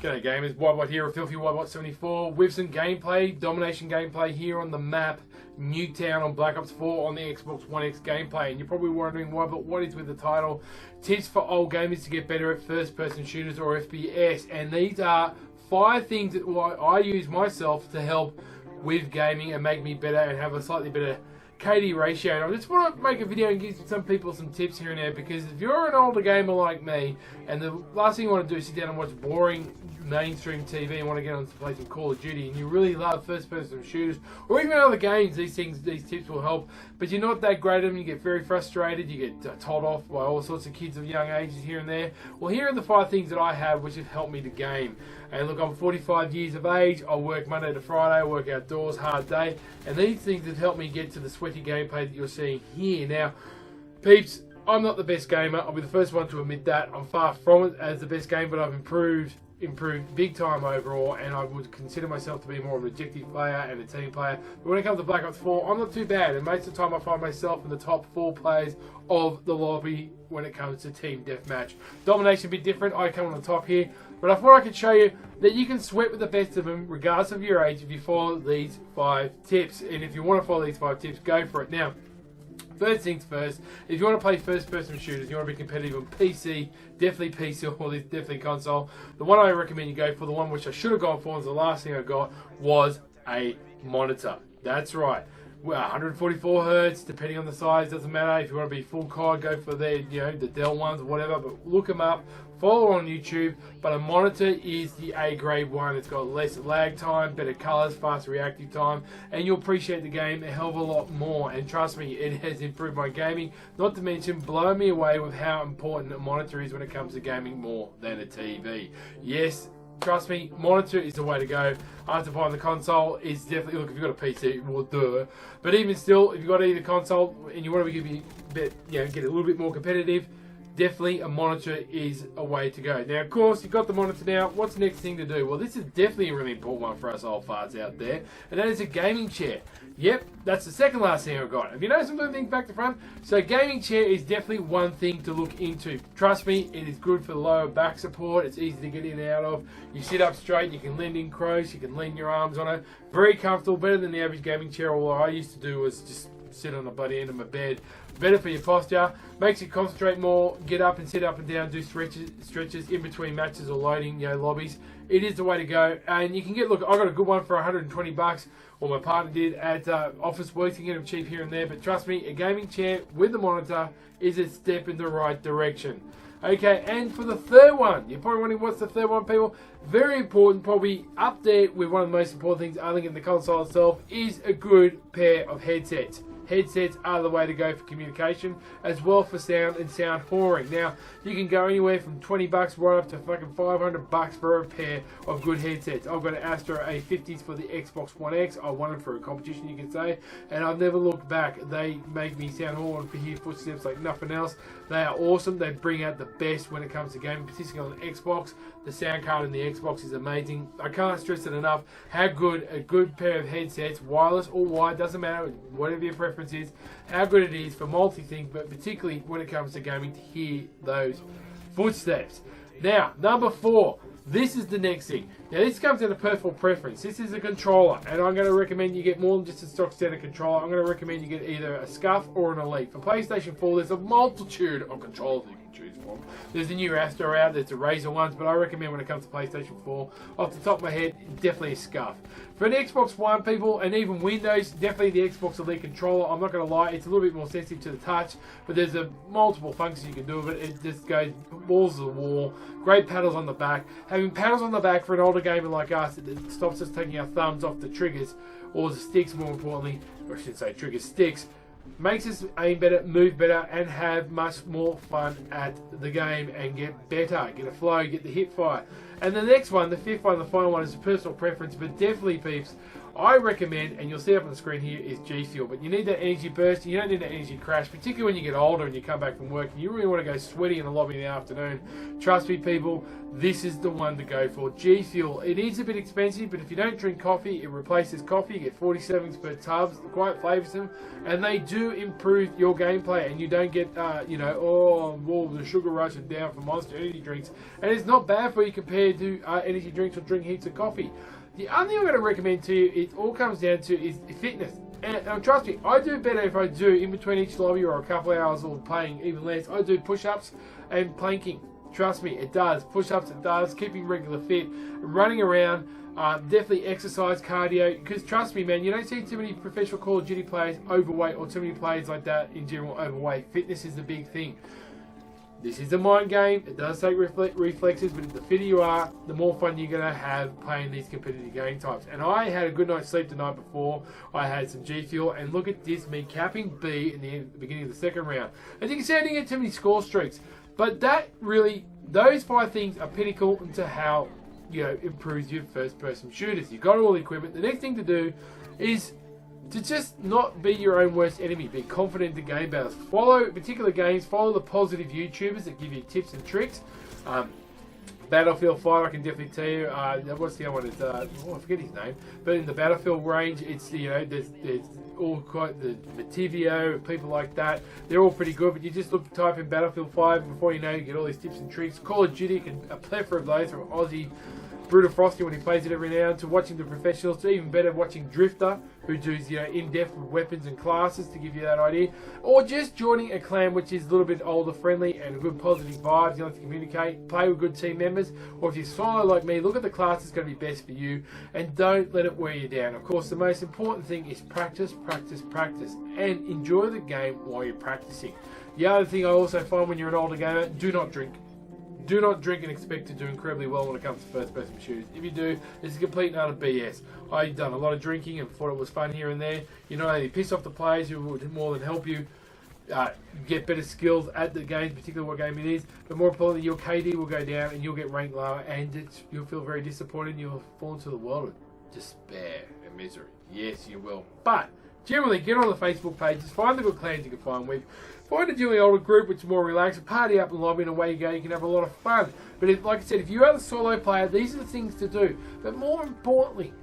G'day gamers, Whitebot here, Filthy Whitebot 74 with some gameplay, domination gameplay here on the map, Nuketown on Black Ops 4 on the Xbox One X gameplay. And you're probably wondering why, but what is with the title? Tips for old gamers to get better at first person shooters or FPS. And these are 5 things that I use myself to help with gaming and make me better and have a slightly better KD ratio. And I just want to make a video and give some people some tips here and there, because if you're an older gamer like me and the last thing you want to do is sit down and watch boring mainstream TV and want to get on to play some Call of Duty, and you really love first person shooters or even other games, these tips will help, but you're not that great at them, you get very frustrated, you get told off by all sorts of kids of young ages here and there. Well, here are the 5 things that I have which have helped me to game. And look, I'm 45 years of age, I work Monday to Friday, I work outdoors, hard day, and these things have helped me get to the sweaty gameplay that you're seeing here. Now, peeps, I'm not the best gamer, I'll be the first one to admit that. I'm far from it as the best game, but I've improved big time overall, and I would consider myself to be more of an objective player and a team player. But when it comes to Black Ops 4, I'm not too bad, and most of the time I find myself in the top 4 players of the lobby when it comes to team deathmatch. Domination a bit different, I come on the top here, but I thought I could show you that you can sweat with the best of them regardless of your age if you follow these 5 tips. And if you want to follow these 5 tips, go for it. Now, first things first, if you want to play first-person shooters, you want to be competitive on PC, definitely PC or definitely console. The one I recommend you go for, the one which I should have gone for, and the last thing I got, was a monitor. That's right. Well, 144 Hertz, depending on the size, doesn't matter. If you want to be full COD, go for the Dell ones or whatever, but look them up. Follow on YouTube, but a monitor is the A-grade one. It's got less lag time, better colors, faster reactive time, and you'll appreciate the game a hell of a lot more. And trust me, it has improved my gaming, not to mention blow me away with how important a monitor is when it comes to gaming more than a TV. Yes, trust me, monitor is the way to go. After buying the console, is definitely, look, if you've got a PC, well, duh. But even still, if you've got either console and you want to get a little bit more competitive, definitely a monitor is a way to go. Now, of course, you've got the monitor now. What's the next thing to do? Well, this is definitely a really important one for us old farts out there, and that is a gaming chair. Yep, that's the second last thing I've got. Have you noticed I'm doing things back to front? So gaming chair is definitely one thing to look into. Trust me, it is good for the lower back support. It's easy to get in and out of. You sit up straight, you can lean in close, you can lean your arms on it. Very comfortable, better than the average gaming chair. All I used to do was just sit on the bloody end of my bed. Better for your posture, makes you concentrate more, get up and sit up and down, do stretches in between matches or loading, lobbies. It is the way to go, and you can get, look, I got a good one for 120 bucks, or my partner did at Office Works. You can get them cheap here and there, but trust me, a gaming chair with the monitor is a step in the right direction. Okay, and for the third one, you're probably wondering what's the third one, people? Very important, probably up there with one of the most important things other than the console itself, is a good pair of headsets. Headsets are the way to go for communication, as well for sound and sound whoring. Now, you can go anywhere from 20 bucks right up to fucking 500 bucks for a pair of good headsets. I've got an Astro A50s for the Xbox One X. I won it for a competition, you can say, and I've never looked back. They make me sound horn for hear footsteps like nothing else. They are awesome. They bring out the best when it comes to gaming, particularly on the Xbox. The sound card in the Xbox is amazing. I can't stress it enough how good a good pair of headsets, wireless or wired, doesn't matter, whatever your preference is, how good it is for multi-thing, but particularly when it comes to gaming, to hear those footsteps. Now, number 4. This is the next thing. Now, this comes down to personal preference. This is a controller, and I'm going to recommend you get more than just a stock standard controller. I'm going to recommend you get either a Scuff or an Elite. For PlayStation 4, there's a multitude of controllers you can choose from. There's the new Astro out, there's the Razer ones, but I recommend when it comes to PlayStation 4, off the top of my head, definitely a Scuff. For an Xbox One, people, and even Windows, definitely the Xbox Elite controller. I'm not going to lie, it's a little bit more sensitive to the touch, but there's multiple functions you can do with it. It just goes balls to the wall. Great paddles on the back. Having paddles on the back for an older gamer like us, it stops us taking our thumbs off the triggers, or the sticks more importantly, or I should say triggers, sticks. Makes us aim better, move better, and have much more fun at the game and get better, get a flow, get the hip fire. And the next one, the 5th one, the final one, is a personal preference, but definitely, peeps, I recommend, and you'll see up on the screen here, is G Fuel. But you need that energy burst. You don't need that energy crash, particularly when you get older and you come back from work and you really want to go sweaty in the lobby in the afternoon. Trust me, people, this is the one to go for. G Fuel. It is a bit expensive, but if you don't drink coffee, it replaces coffee. You get 40 servings per tub. It's quite flavoursome, and they do improve your gameplay, and you don't get, the sugar rush is down for Monster energy drinks, and it's not bad for you compared to energy drinks or drink heaps of coffee. The other thing I'm going to recommend to you, it all comes down to, is fitness. And trust me, I do better if I do, in between each lobby or a couple of hours or playing even less, I do push-ups and planking. Trust me, it does. Push-ups, it does. Keeping regular fit, running around, definitely exercise, cardio. Because trust me, man, you don't see too many professional Call of Duty players overweight, or too many players like that in general overweight. Fitness is the big thing. This is a mind game. It does take reflexes, but the fitter you are, the more fun you're going to have playing these competitive game types. And I had a good night's sleep the night before. I had some G Fuel, and look at this, me capping B in the beginning of the second round. As you can see, I didn't get too many score streaks, but that really, those 5 things are pinnacle into how, improves your first-person shooters. You've got all the equipment. The next thing to do is to just not be your own worst enemy. Be confident in the game battles. Follow particular games. Follow the positive YouTubers that give you tips and tricks. Battlefield 5, I can definitely tell you. What's the other one? It's, I forget his name. But in the Battlefield range, it's there's all quite the Mativio, people like that. They're all pretty good. But you just type in Battlefield 5, and before you know, you get all these tips and tricks. Call of Duty, a plethora of those from Aussie Brutal Frosty when he plays it every now and then, to watching the professionals, to even better watching Drifter, who does in-depth with weapons and classes to give you that idea, or just joining a clan which is a little bit older friendly and good positive vibes. You like to communicate, play with good team members, or if you're solo like me, look at the class that's going to be best for you, and don't let it wear you down. Of course, the most important thing is practice, practice, practice, and enjoy the game while you're practicing. The other thing I also find when you're an older gamer, do not drink. Do not drink and expect to do incredibly well when it comes to first-person shooters. If you do, it's a complete and utter BS. I've done a lot of drinking and thought it was fun here and there. You know, you piss off the players who would more than help you get better skills at the game, particularly what game it is. But more importantly, your KD will go down and you'll get ranked lower, and you'll feel very disappointed, and you'll fall into the world of despair and misery. Yes, you will. But generally, get on the Facebook pages, find the good clans you can find with. Find a generally older group which is more relaxed, party up in the lobby, and away you go. You can have a lot of fun. But like I said, if you are the solo player, these are the things to do. But more importantly,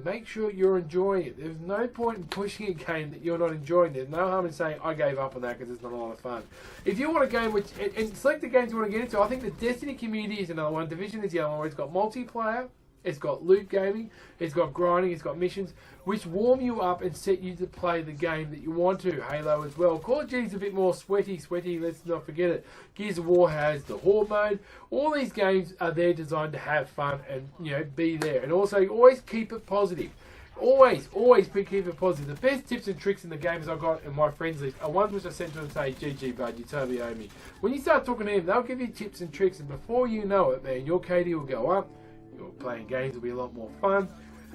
make sure you're enjoying it. There's no point in pushing a game that you're not enjoying. There's no harm in saying, I gave up on that because it's not a lot of fun. If you want a game which, and select the games you want to get into, I think the Destiny community is another one. Division is the other one where it's got multiplayer. It's got loot gaming, it's got grinding, it's got missions, which warm you up and set you to play the game that you want to. Halo as well. Call of Duty's a bit more sweaty, let's not forget it. Gears of War has the Horde mode. All these games are there designed to have fun and, be there. And also, always keep it positive. Always keep it positive. The best tips and tricks in the games I've got in my friends list are ones which I sent to them and say, GG bud, you totally owe me. When you start talking to them, they'll give you tips and tricks, and before you know it, man, your KD will go up. Your playing games will be a lot more fun,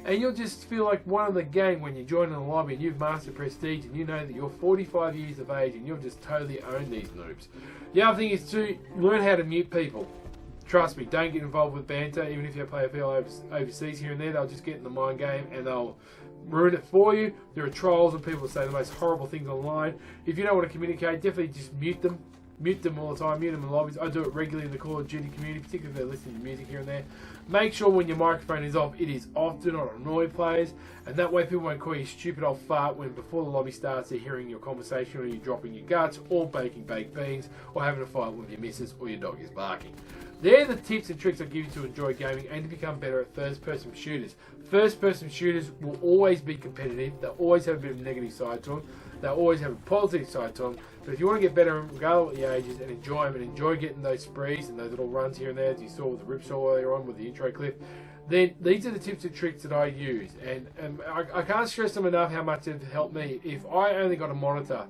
and you'll just feel like one of the gang when you join in the lobby and you've mastered prestige and you know that you're 45 years of age and you'll just totally own these noobs. The other thing is to learn how to mute people. Trust me, don't get involved with banter. Even if you play FPL overseas here and there, they'll just get in the mind game and they'll ruin it for you. There are trolls and people say the most horrible things online. If you don't want to communicate, definitely just mute them. Mute them all the time, mute them in lobbies. I do it regularly in the Call of Duty community, particularly if they're listening to music here and there. Make sure when your microphone is off, it is off. Do not annoy players, and that way people won't call you stupid old fart when before the lobby starts they're hearing your conversation, or you're dropping your guts, or baking baked beans, or having a fight with your missus, or your dog is barking. They're the tips and tricks I give you to enjoy gaming and to become better at first-person shooters. First-person shooters will always be competitive. They'll always have a bit of a negative side to them. They'll always have a positive side to them. But if you want to get better, regardless of what your age is, and enjoy them, and enjoy getting those sprees and those little runs here and there, as you saw with the Ripsaw earlier on with the intro clip, then these are the tips and tricks that I use. And I can't stress them enough how much they've helped me. If I only got a monitor,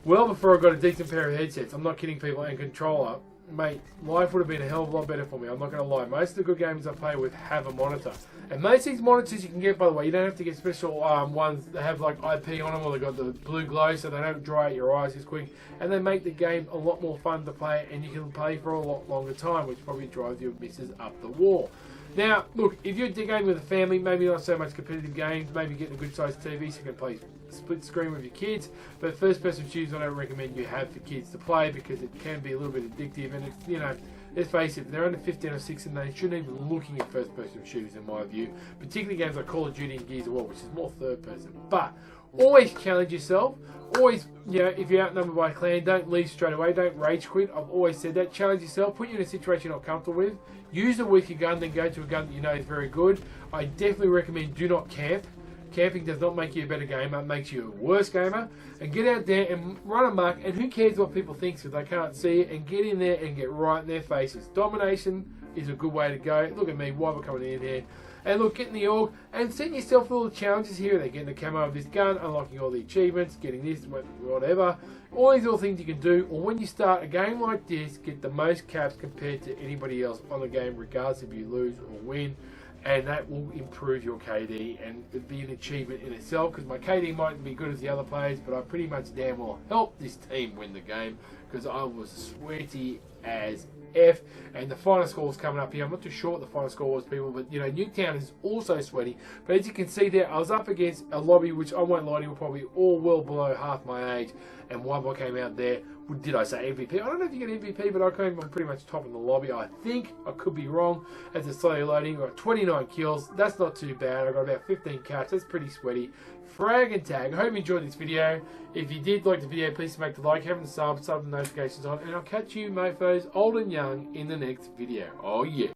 well before I got a decent pair of headsets, I'm not kidding people, and controller, mate, life would have been a hell of a lot better for me. I'm not going to lie. Most of the good games I play with have a monitor. And most of these monitors you can get, by the way, you don't have to get special ones that have like IP on them, or they've got the blue glow so they don't dry out your eyes as quick. And they make the game a lot more fun to play, and you can play for a lot longer time, which probably drives your misses up the wall. Now, look, if you're going with a family, maybe not so much competitive games, maybe getting a good sized TV so you can play split screen with your kids. But first person shooters I don't recommend you have for kids to play because it can be a little bit addictive, and it's, you know, let's face it, they're under 15 or 16 and they shouldn't even be looking at first person shooters in my view, particularly games like Call of Duty and Gears of War, which is more third person. But always challenge yourself. Always, you know, if you're outnumbered by a clan, don't leave straight away. Don't rage quit. I've always said that. Challenge yourself. Put you in a situation you're not comfortable with. Use a weaker gun, then go to a gun that you know is very good. I definitely recommend do not camp. Camping does not make you a better gamer. It makes you a worse gamer. And get out there and run amok. And who cares what people think if they can't see it? And get in there and get right in their faces. Domination is a good way to go. Look at me, why we're coming in here. And look, get in the org and set yourself little challenges here. They're getting the camo of this gun, unlocking all the achievements, getting this, whatever. All these little things you can do. Or when you start a game like this, get the most caps compared to anybody else on the game, regardless if you lose or win. And that will improve your KD and it'd be an achievement in itself, because my KD mightn't be good as the other players, but I pretty much damn well helped this team win the game because I was sweaty as F. And the final score is coming up here. I'm not too sure what the final score was, people, but you know, Nuketown is also sweaty. But as you can see there, I was up against a lobby which I won't lie to you, were probably all well below half my age, and one boy came out there. Did I say MVP? I don't know if you get MVP, but I came on pretty much top in the lobby. I think I could be wrong. As it's slowly loading, I got 29 kills. That's not too bad. I got about 15 caps. That's pretty sweaty. Frag and tag. I hope you enjoyed this video. If you did like the video, please make the like, have the sub the notifications on, and I'll catch you, mofos, old and young, in the next video. Oh yeah.